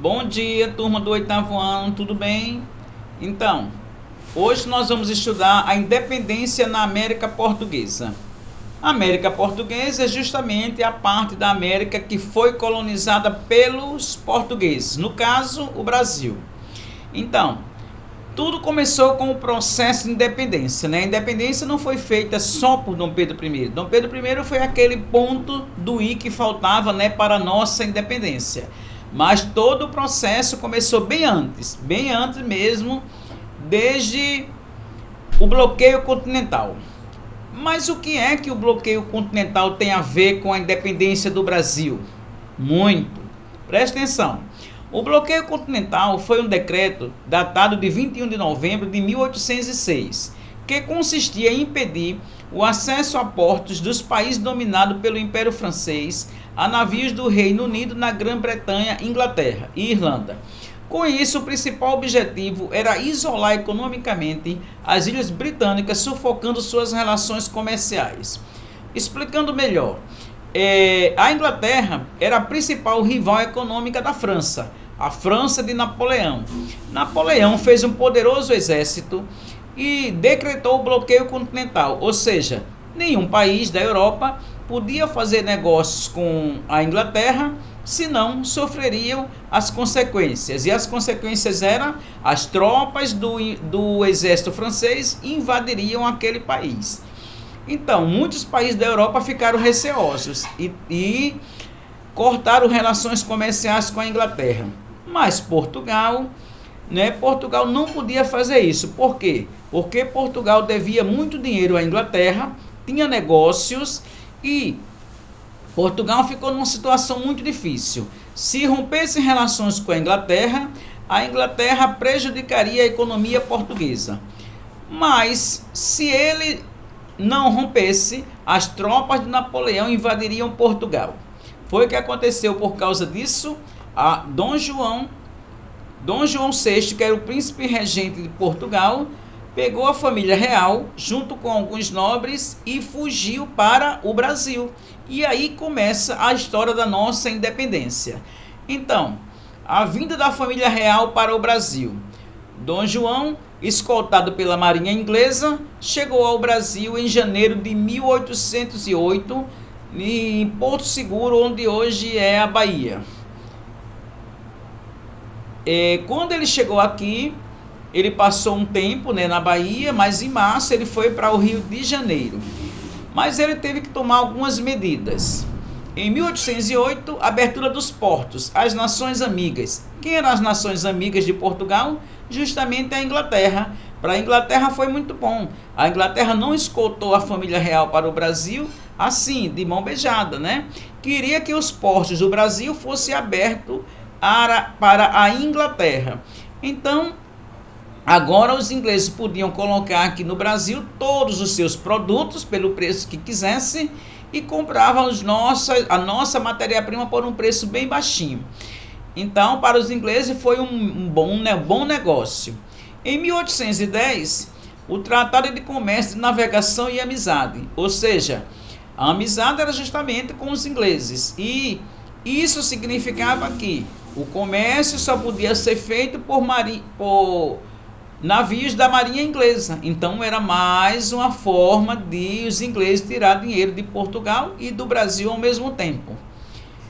Bom dia, turma do oitavo ano, tudo bem? Então, hoje nós vamos estudar a independência na América Portuguesa. A América Portuguesa é justamente a parte da América que foi colonizada pelos portugueses, no caso, o Brasil. Então, tudo começou com o processo de independência, né? A independência não foi feita só por Dom Pedro I. Dom Pedro I foi aquele ponto do i que faltava, né, para a nossa independência. Mas todo o processo começou bem antes mesmo, desde o bloqueio continental. Mas o que é que o bloqueio continental tem a ver com a independência do Brasil? Muito. Preste atenção. O bloqueio continental foi um decreto datado de 21 de novembro de 1806, que consistia em impedir o acesso a portos dos países dominados pelo Império Francês a navios do Reino Unido na Grã-Bretanha, Inglaterra e Irlanda. Com isso, o principal objetivo era isolar economicamente as ilhas britânicas, sufocando suas relações comerciais. Explicando melhor, a Inglaterra era a principal rival econômica da França, a França de Napoleão. Napoleão fez um poderoso exército e decretou o bloqueio continental, ou seja, nenhum país da Europa podia fazer negócios com a Inglaterra, senão sofreriam as consequências. E as consequências eram as tropas do exército francês invadiriam aquele país. Então, muitos países da Europa ficaram receosos e cortaram relações comerciais com a Inglaterra. Mas Portugal não podia fazer isso. Por quê? Porque Portugal devia muito dinheiro à Inglaterra, tinha negócios e Portugal ficou numa situação muito difícil. Se rompesse relações com a Inglaterra prejudicaria a economia portuguesa. Mas se ele não rompesse, as tropas de Napoleão invadiriam Portugal. Foi o que aconteceu. Por causa disso, Dom João VI, que era o príncipe regente de Portugal, pegou a família real, junto com alguns nobres, e fugiu para o Brasil. E aí começa a história da nossa independência. Então, a vinda da família real para o Brasil. Dom João, escoltado pela Marinha Inglesa, chegou ao Brasil em janeiro de 1808, em Porto Seguro, onde hoje é a Bahia. Quando ele chegou aqui, ele passou um tempo, na Bahia, mas em março ele foi para o Rio de Janeiro. Mas ele teve que tomar algumas medidas. Em 1808, abertura dos portos, as nações amigas. Quem eram as nações amigas de Portugal? Justamente a Inglaterra. Para a Inglaterra foi muito bom. A Inglaterra não escoltou a família real para o Brasil assim, de mão beijada, Queria que os portos do Brasil fossem abertos para a Inglaterra. Então, agora os ingleses podiam colocar aqui no Brasil todos os seus produtos pelo preço que quisessem e compravam a nossa matéria-prima por um preço bem baixinho. Então, para os ingleses foi um bom negócio. Em 1810, o Tratado de Comércio, de Navegação e Amizade, ou seja, a amizade era justamente com os ingleses, e isso significava que o comércio só podia ser feito por navios da Marinha Inglesa. Então era mais uma forma de os ingleses tirar dinheiro de Portugal e do Brasil ao mesmo tempo.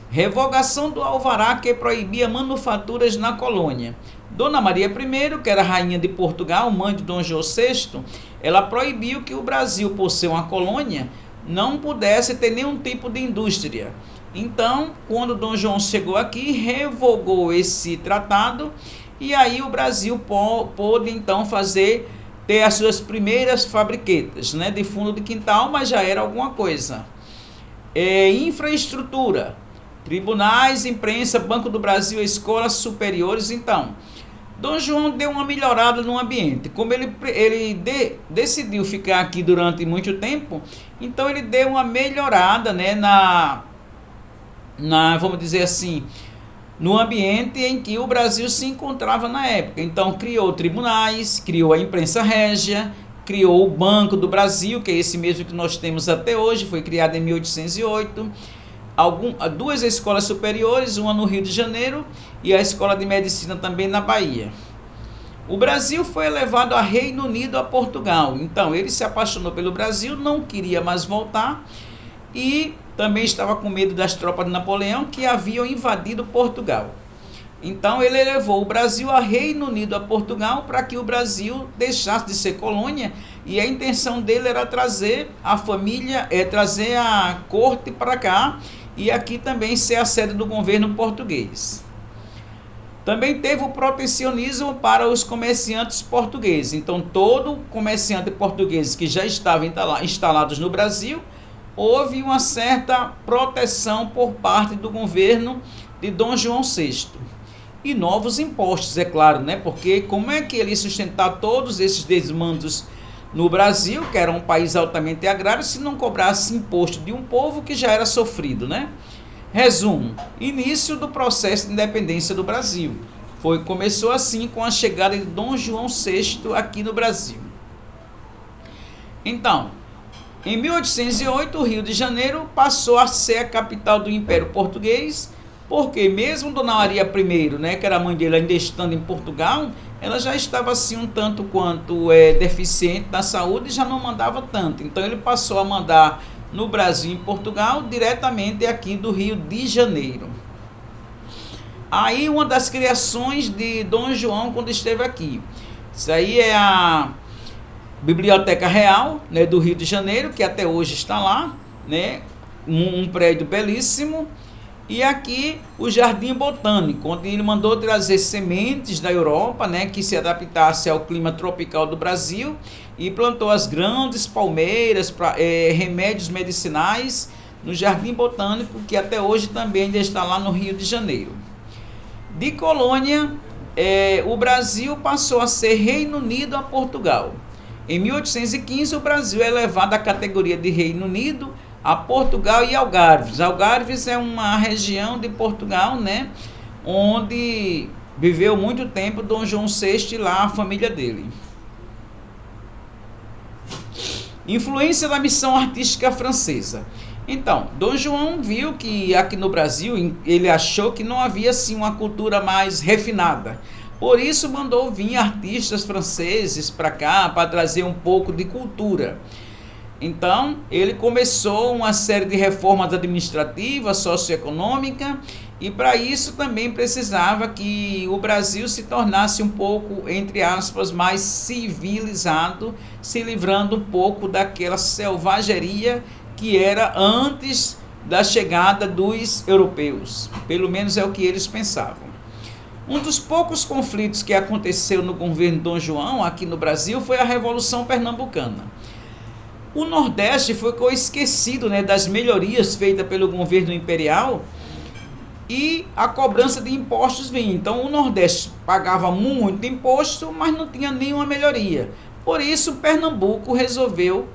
Revogação do alvará que proibia manufaturas na colônia. Dona Maria I, que era rainha de Portugal, mãe de Dom João VI, ela proibiu que o Brasil, por ser uma colônia, não pudesse ter nenhum tipo de indústria. Então, quando Dom João chegou aqui, revogou esse tratado, e aí o Brasil pôde então ter as suas primeiras fabriquetas, de fundo de quintal, mas já era alguma coisa. Infraestrutura, tribunais, imprensa, Banco do Brasil, escolas superiores. Então, Dom João deu uma melhorada no ambiente. Como ele decidiu ficar aqui durante muito tempo, então ele deu uma melhorada, vamos dizer assim, no ambiente em que o Brasil se encontrava na época. Então criou tribunais, criou a imprensa régia, criou o Banco do Brasil, que é esse mesmo que nós temos até hoje, foi criado em 1808. duas escolas superiores, uma no Rio de Janeiro e a escola de medicina também na Bahia. O Brasil foi elevado a Reino Unido, a Portugal. Então, ele se apaixonou pelo Brasil, não queria mais voltar e também estava com medo das tropas de Napoleão que haviam invadido Portugal. Então, ele elevou o Brasil a Reino Unido, a Portugal, para que o Brasil deixasse de ser colônia, e a intenção dele era trazer a família, trazer a corte para cá, e aqui também ser a sede do governo português. Também teve o protecionismo para os comerciantes portugueses. Então, todo comerciante português que já estava instalados no Brasil, houve uma certa proteção por parte do governo de Dom João VI. E novos impostos, é claro, né? Porque como é que ele ia sustentar todos esses desmandos no Brasil, que era um país altamente agrário, se não cobrasse imposto de um povo que já era sofrido, né? Resumo: início do processo de independência do Brasil. Começou assim com a chegada de Dom João VI aqui no Brasil. Então, em 1808, o Rio de Janeiro passou a ser a capital do Império Português, porque mesmo Dona Maria I, né, que era a mãe dele, ainda estando em Portugal, ela já estava assim um tanto quanto deficiente da saúde e já não mandava tanto. Então ele passou a mandar no Brasil e em Portugal, diretamente aqui do Rio de Janeiro. Aí uma das criações de Dom João quando esteve aqui. Isso aí é a Biblioteca Real, né, do Rio de Janeiro, que até hoje está lá, né, um prédio belíssimo. E aqui o Jardim Botânico, onde ele mandou trazer sementes da Europa, né, que se adaptasse ao clima tropical do Brasil, e plantou as grandes palmeiras, remédios medicinais no Jardim Botânico, que até hoje também ainda está lá no Rio de Janeiro. De colônia, o Brasil passou a ser Reino Unido a Portugal. Em 1815, o Brasil é elevado à categoria de Reino Unido a Portugal e Algarves. Algarves é uma região de Portugal, né, onde viveu muito tempo Dom João VI e lá a família dele. Influência da missão artística francesa. Então, Dom João viu que aqui no Brasil, ele achou que não havia assim uma cultura mais refinada. Por isso mandou vir artistas franceses para cá, para trazer um pouco de cultura. Então, ele começou uma série de reformas administrativas, socioeconômicas, e para isso também precisava que o Brasil se tornasse um pouco, entre aspas, mais civilizado, se livrando um pouco daquela selvageria que era antes da chegada dos europeus. Pelo menos é o que eles pensavam. Um dos poucos conflitos que aconteceu no governo Dom João aqui no Brasil foi a Revolução Pernambucana. O Nordeste ficou esquecido, né, das melhorias feitas pelo governo imperial e a cobrança de impostos vinha. Então o Nordeste pagava muito imposto, mas não tinha nenhuma melhoria. Por isso Pernambuco resolveu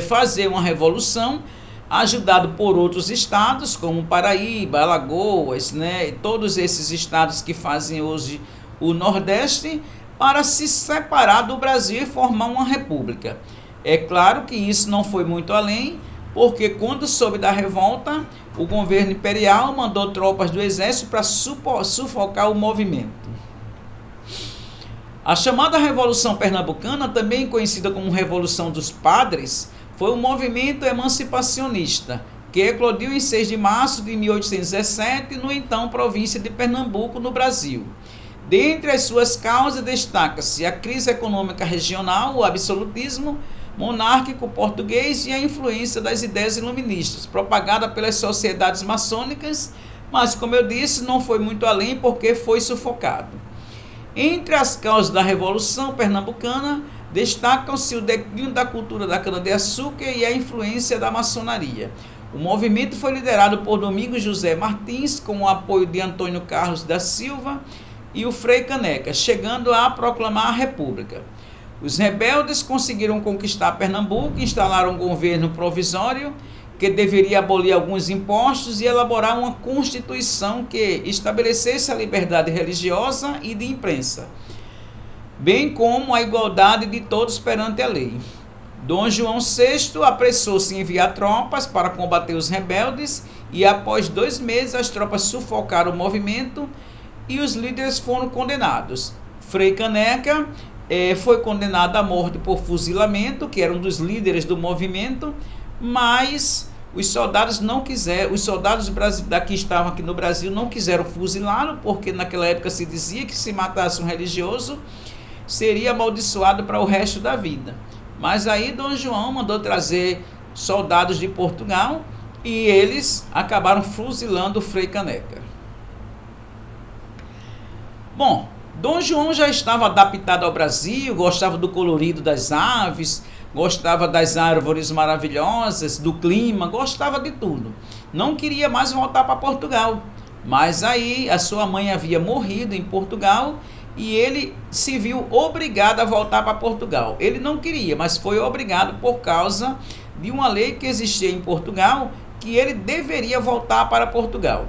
fazer uma revolução, ajudado por outros estados, como Paraíba, Alagoas, né, todos esses estados que fazem hoje o Nordeste, para se separar do Brasil e formar uma república. É claro que isso não foi muito além, porque quando soube da revolta, o governo imperial mandou tropas do exército para sufocar o movimento. A chamada Revolução Pernambucana, também conhecida como Revolução dos Padres, foi um movimento emancipacionista, que eclodiu em 6 de março de 1817, no então província de Pernambuco, no Brasil. Dentre as suas causas destaca-se a crise econômica regional, o absolutismo monárquico português e a influência das ideias iluministas, propagada pelas sociedades maçônicas, mas, como eu disse, não foi muito além porque foi sufocado. Entre as causas da Revolução Pernambucana, destacam-se o declínio da cultura da cana-de-açúcar e a influência da maçonaria. O movimento foi liderado por Domingos José Martins, com o apoio de Antônio Carlos da Silva e o Frei Caneca, chegando a proclamar a República. Os rebeldes conseguiram conquistar Pernambuco, instalaram um governo provisório que deveria abolir alguns impostos e elaborar uma constituição que estabelecesse a liberdade religiosa e de imprensa, bem como a igualdade de todos perante a lei. Dom João VI apressou-se em enviar tropas para combater os rebeldes e após 2 meses as tropas sufocaram o movimento e os líderes foram condenados. Frei Caneca foi condenado à morte por fuzilamento, que era um dos líderes do movimento, mas os soldados não quiseram, os soldados que estavam aqui no Brasil não quiseram fuzilá-lo, porque naquela época se dizia que se matasse um religioso seria amaldiçoado para o resto da vida. Mas aí Dom João mandou trazer soldados de Portugal e eles acabaram fuzilando o Frei Caneca. Bom, Dom João já estava adaptado ao Brasil, gostava do colorido das aves, gostava das árvores maravilhosas, do clima, gostava de tudo. Não queria mais voltar para Portugal, mas aí a sua mãe havia morrido em Portugal e ele se viu obrigado a voltar para Portugal. Ele não queria, mas foi obrigado por causa de uma lei que existia em Portugal, que ele deveria voltar para Portugal.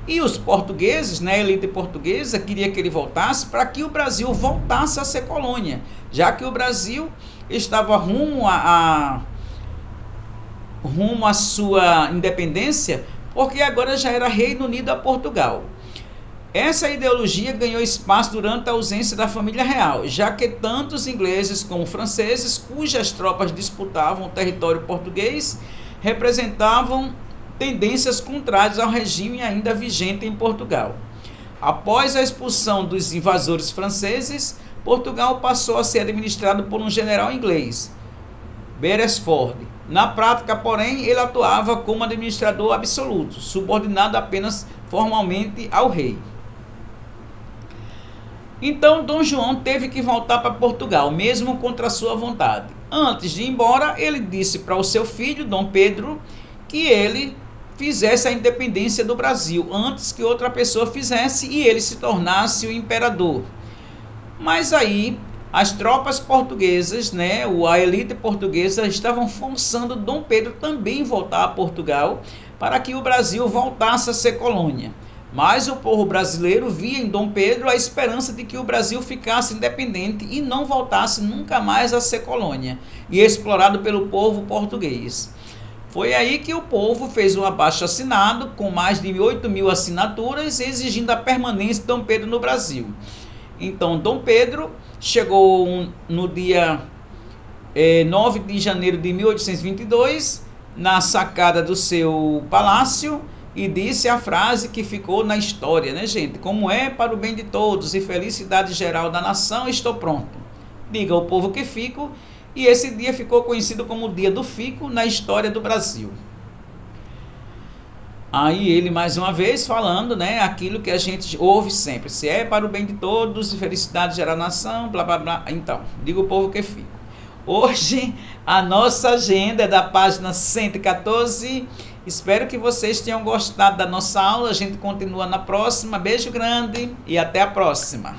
E os portugueses, a elite portuguesa, queria que ele voltasse para que o Brasil voltasse a ser colônia, já que o Brasil estava rumo à sua independência, porque agora já era Reino Unido a Portugal. Essa ideologia ganhou espaço durante a ausência da família real, já que tanto os ingleses como franceses, cujas tropas disputavam o território português, representavam tendências contrárias ao regime ainda vigente em Portugal. Após a expulsão dos invasores franceses, Portugal passou a ser administrado por um general inglês, Beresford. Na prática, porém, ele atuava como administrador absoluto, subordinado apenas formalmente ao rei. Então, Dom João teve que voltar para Portugal, mesmo contra sua vontade. Antes de ir embora, ele disse para o seu filho, Dom Pedro, que ele fizesse a independência do Brasil, antes que outra pessoa fizesse e ele se tornasse o imperador. Mas aí, as tropas portuguesas, a elite portuguesa, estavam forçando Dom Pedro também a voltar a Portugal, para que o Brasil voltasse a ser colônia. Mas o povo brasileiro via em Dom Pedro a esperança de que o Brasil ficasse independente e não voltasse nunca mais a ser colônia e explorado pelo povo português. Foi aí que o povo fez um abaixo-assinado com mais de 8.000 assinaturas exigindo a permanência de Dom Pedro no Brasil. Então Dom Pedro chegou no dia 9 de janeiro de 1822 na sacada do seu palácio e disse a frase que ficou na história, gente? Como é para o bem de todos e felicidade geral da nação, estou pronto. Diga ao povo que fico. E esse dia ficou conhecido como o Dia do Fico na história do Brasil. Aí ele mais uma vez falando, aquilo que a gente ouve sempre. Se é para o bem de todos e felicidade geral da nação, blá blá blá. Então, diga ao povo que fico. Hoje a nossa agenda é da página 114. Espero que vocês tenham gostado da nossa aula. A gente continua na próxima. Beijo grande e até a próxima.